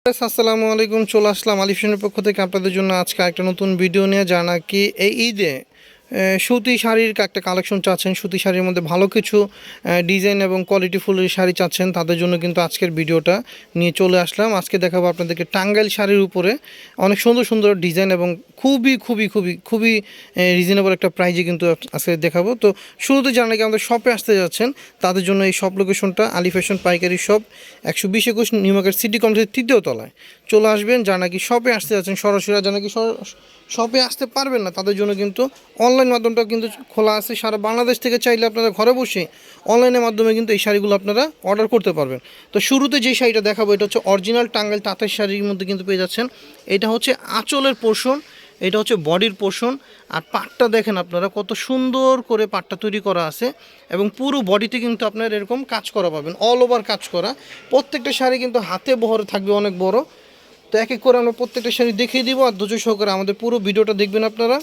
আসসালামু আলাইকুম, চলে আসলাম আলিফ ফ্যাশনের পক্ষ থেকে আপনাদের জন্য আজকে একটা নতুন ভিডিও নিয়ে, যা নাকি এই ঈদে সুতি শাড়ির একটা কালেকশন চাচ্ছেন, সুতি শাড়ির মধ্যে ভালো কিছু ডিজাইন এবং কোয়ালিটিফুল শাড়ি চাচ্ছেন, তাদের জন্য কিন্তু আজকের ভিডিওটা নিয়ে চলে আসলাম। আজকে দেখাবো আপনাদেরকে টাঙ্গাইল শাড়ির উপরে অনেক সুন্দর সুন্দর ডিজাইন এবং খুবই খুবই খুবই খুবই রিজনেবল একটা প্রাইজে কিন্তু আজকে দেখাবো। তো শুরুতে যারা নাকি আমাদের শপে আসতে যাচ্ছেন তাদের জন্য এই শপ লোকেশনটা আলিফ ফ্যাশন পাইকারি শপ 120-21 নিউ মার্কেট সিটি কমপ্লেক্সের 3য় তলায় চলে আসবেন। যারা নাকি শপে আসতে যাচ্ছেন সরাসরি, যারা নাকি শপে আসতে পারবেন না তাদের জন্য কিন্তু অনলাইন মাধ্যমটাও কিন্তু খোলা আছে। সারা বাংলাদেশ থেকে চাইলে আপনারা ঘরে বসে অনলাইনের মাধ্যমে কিন্তু এই শাড়িগুলো আপনারা অর্ডার করতে পারবেন। তো শুরুতে যে শাড়িটা দেখাবো এটা হচ্ছে অরিজিনাল টাঙ্গাইল তাঁতের শাড়ির মধ্যে কিন্তু পেয়ে যাচ্ছেন। এটা হচ্ছে আঁচলের পোর্শন, এটা হচ্ছে বডির পোর্শন, আর পাটটা দেখেন আপনারা কত সুন্দর করে পাটটা তৈরি করা আছে এবং পুরো বডিতে কিন্তু আপনারা এরকম কাজ করা পাবেন, অল ওভার কাজ করা। প্রত্যেকটা শাড়ি কিন্তু হাতে বহরে থাকবে অনেক বড়। তো এক এক করে আমরা প্রত্যেকটা শাড়ি দেখিয়ে দিব, আর ধৈর্য সহকারে আমাদের পুরো ভিডিওটা দেখবেন আপনারা।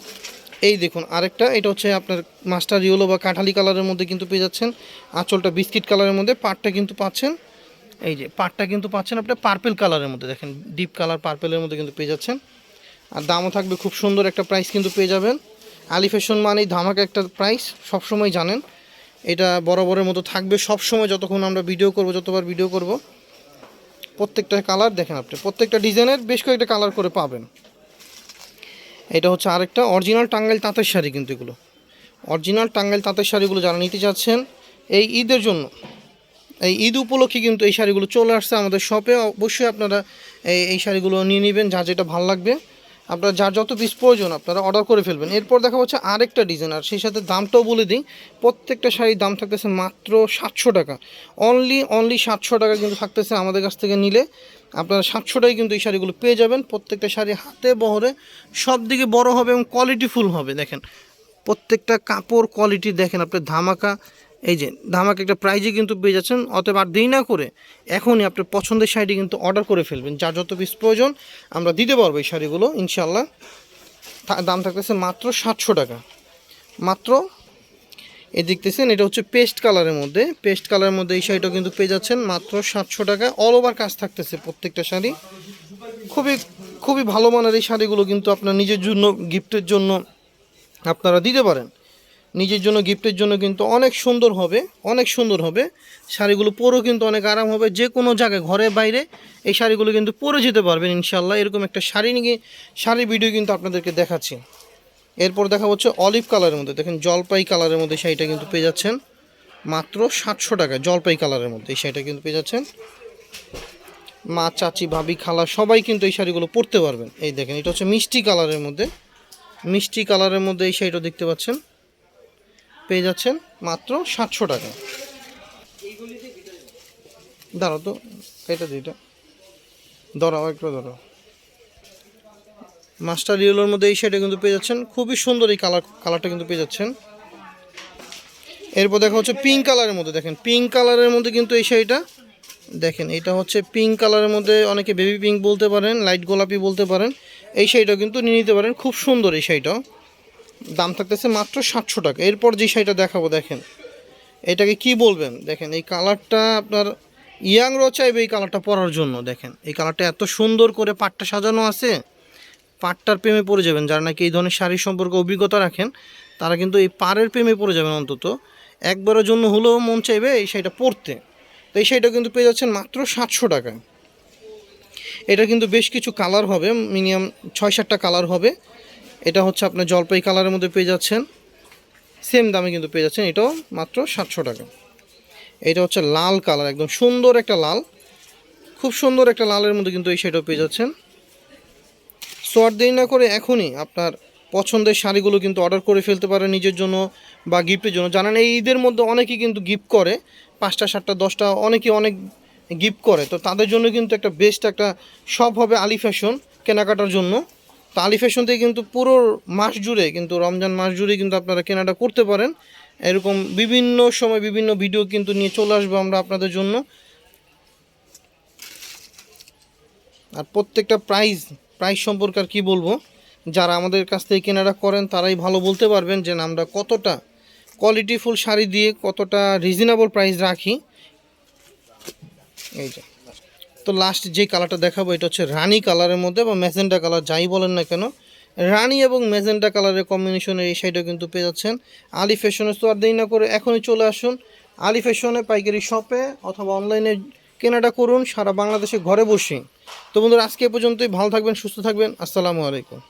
এই দেখুন আরেকটা, এটা হচ্ছে আপনার মাস্টার ইয়েলো বা কাঠালি কালারের মধ্যে কিন্তু পেয়ে যাচ্ছেন। আঁচলটা বিস্কিট কালারের মধ্যে, পাটটা কিন্তু পাচ্ছেন, এই যে পাটটা কিন্তু পাচ্ছেন আপনার পার্পেল কালারের মধ্যে, দেখেন ডিপ কালার পার্পেলের মধ্যে কিন্তু পেয়ে যাচ্ছেন। আর দামও থাকবে খুব সুন্দর একটা প্রাইস কিন্তু পেয়ে যাবেন। আলিফ ফ্যাশন মানেই ধামাকা একটা প্রাইস, সবসময় জানেন এটা বরাবরের মতো থাকবে সবসময়, যতক্ষণ আমরা ভিডিও করব, যতবার ভিডিও করব। প্রত্যেকটা কালার দেখেন আপনি, প্রত্যেকটা ডিজাইনের বেশ কয়েকটা কালার করে পাবেন। এটা হচ্ছে আরেকটা অরিজিনাল টাঙ্গাইল তাঁতের শাড়ি, কিন্তু এগুলো অরিজিনাল টাঙ্গাইল তাঁতের শাড়িগুলো যারা নিতে চাচ্ছেন এই ঈদের জন্য, এই ঈদ উপলক্ষে কিন্তু এই শাড়িগুলো চলে আসছে আমাদের শপে। অবশ্যই আপনারা এই শাড়িগুলো নিয়ে নেবেন, যা যেটা ভালো লাগবে আপনারা, যার যত পিস প্রয়োজন আপনারা অর্ডার করে ফেলবেন। এরপর দেখা হচ্ছে আরেকটা ডিজাইন, আর সেই সাথে দামটাও বলে দিই। প্রত্যেকটা শাড়ির দাম থাকতেছে মাত্র 700 টাকা, অনলি 700 টাকা কিন্তু থাকতেছে। আমাদের কাছ থেকে নিলে আপনারা 700 টাকায় কিন্তু এই শাড়িগুলো পেয়ে যাবেন। প্রত্যেকটা শাড়ি হাতে বহরে সব দিকে বড় হবে এবং কোয়ালিটিফুল হবে। দেখেন প্রত্যেকটা কাপড় কোয়ালিটি দেখেন আপনার ধামাকা, এই যে ধামাকা একটা প্রাইজে কিন্তু পেয়ে যাচ্ছেন। অতএব আর দেরি না করে এখনই আপনার পছন্দের শাড়ি কিন্তু অর্ডার করে ফেলবেন, যার যত পিস প্রয়োজন আমরা দিতে পারবো এই শাড়িগুলো ইনশাল্লাহ। দাম থাকতেছে মাত্র 700 টাকা মাত্র। এই দেখতেছেন এটা হচ্ছে পেস্ট কালারের মধ্যে, পেস্ট কালারের মধ্যে এই শাড়িটাও কিন্তু পেয়ে যাচ্ছেন মাত্র 700 টাকা। অল ওভার কাজ থাকতেছে প্রত্যেকটা শাড়ি, খুবই খুবই ভালো মানের এই শাড়িগুলো কিন্তু আপনার নিজের জন্য গিফটের জন্য আপনারা দিতে পারেন। নিজের জন্য গিফটের জন্য কিন্তু অনেক সুন্দর হবে, অনেক সুন্দর হবে শাড়িগুলো। পরেও কিন্তু অনেক আরাম হবে, যে কোনো জায়গায় ঘরে বাইরে এই শাড়িগুলো কিন্তু পরে যেতে পারবেন ইনশাল্লাহ। এরকম একটা শাড়ি ভিডিও কিন্তু আপনাদেরকে দেখাচ্ছি। এরপর দেখা হচ্ছে অলিভ কালারের মধ্যে, দেখেন জলপাই কালারের মধ্যে শাড়িটা কিন্তু পেয়ে যাচ্ছেন মাত্র 700 টাকা। জলপাই কালারের মধ্যে এই শাড়িটা কিন্তু পেয়ে যাচ্ছেন। মা, চাচি, ভাবি, খালা সবাই কিন্তু এই শাড়িগুলো পরতে পারবেন। এই দেখেন এটা হচ্ছে মিষ্টি কালারের মধ্যে, মিষ্টি কালারের মধ্যে এই শাড়িটা দেখতে পাচ্ছেন, পেয়ে যাচ্ছেন মাত্র 700 টাকা। দাঁড়াও তো, এটা দুইটা ধরাও, একটু ধরো। মাস্টার ইয়েলোর মধ্যে এই শাড়িটা কিন্তু পেয়ে যাচ্ছেন, খুবই সুন্দর এই কালারটা কিন্তু পেয়ে যাচ্ছেন। এরপর দেখা হচ্ছে পিঙ্ক কালারের মধ্যে, দেখেন পিঙ্ক কালারের মধ্যে কিন্তু এই শাড়িটা দেখেন, এটা হচ্ছে পিঙ্ক কালারের মধ্যে, অনেকে বেবি পিঙ্ক বলতে পারেন, লাইট গোলাপি বলতে পারেন। এই শাড়িটাও কিন্তু নিয়ে নিতে পারেন, খুব সুন্দর এই শাড়িটাও। দাম থাকতেছে মাত্র 700 টাকা। এরপর যে শাড়িটা দেখাবো দেখেন, এটাকে কি বলবেন, দেখেন এই কালারটা আপনার ইয়াংরাও চাইবে এই কালারটা পরার জন্য। দেখেন এই কালারটা এত সুন্দর করে পাটটা সাজানো আছে, পাটটার প্রেমে পড়ে যাবেন। যারা নাকি এই ধরনের শাড়ির সম্পর্কে অভিজ্ঞতা রাখেন তারা কিন্তু এই পাড়ের প্রেমে পড়ে যাবেন, অন্তত একবারের জন্য হলেও মন চাইবে এই শাড়িটা পরতে। তো এই শাড়িটা কিন্তু পেয়ে যাচ্ছেন মাত্র 700 টাকায়। এটা কিন্তু বেশ কিছু কালার হবে, মিনিমাম 6-7টা কালার হবে। এটা হচ্ছে আপনার জলপাই কালারের মধ্যে পেয়ে যাচ্ছেন, সেম দামে কিন্তু পেয়ে যাচ্ছেন, এটাও মাত্র 700 টাকা। এটা হচ্ছে লাল কালার, একদম সুন্দর একটা লাল, খুব সুন্দর একটা লালের মধ্যে কিন্তু এই শাড়িটাও পেয়ে যাচ্ছেন। সো আর দেরি না করে এখনই আপনার পছন্দের শাড়িগুলো কিন্তু অর্ডার করে ফেলতে পারেন নিজের জন্য বা গিফটের জন্য। জানেন এই ঈদের মধ্যে অনেকেই কিন্তু গিফট করে, 5টা 7টা 10টা অনেকেই অনেক গিফট করে। তো তাদের জন্য কিন্তু একটা বেস্ট একটা শপ হবে আলিফ ফ্যাশন কেনাকাটার জন্য। তো আলিফ ফ্যাশন থেকে কিন্তু পুরো মাস জুড়ে, কিন্তু রমজান মাস জুড়ে কিন্তু আপনারা কেনাটা করতে পারেন। এরকম বিভিন্ন সময় বিভিন্ন ভিডিও কিন্তু নিয়ে চলে আসবো আমরা আপনাদের জন্য। আর প্রত্যেকটা প্রাইস সম্পর্কে আর কী বলবো, যারা আমাদের কাছ থেকে কেনাটা করেন তারাই ভালো বলতে পারবেন যে আমরা কতটা কোয়ালিটিফুল শাড়ি দিয়ে কতটা রিজনেবল প্রাইস রাখি। এই যে তো লাস্ট যে কালারটা দেখাবো এটা হচ্ছে রানি কালারের মধ্যে বা ম্যাজেন্টা কালার যাই বলেন না কেন, রানি এবং ম্যাজেন্টা কালারের কম্বিনেশনের এই শাড়িটা কিন্তু পেয়ে যাচ্ছেন আলি ফ্যাশনে। তো আর দেরি না করে এখনই চলে আসুন আলি ফ্যাশনে পাইকারি শপে অথবা অনলাইনে কেনাটা করুন সারা বাংলাদেশে ঘরে বসে। তো বন্ধুরা আজকে এ পর্যন্তই, ভালো থাকবেন, সুস্থ থাকবেন, আসসালামু আলাইকুম।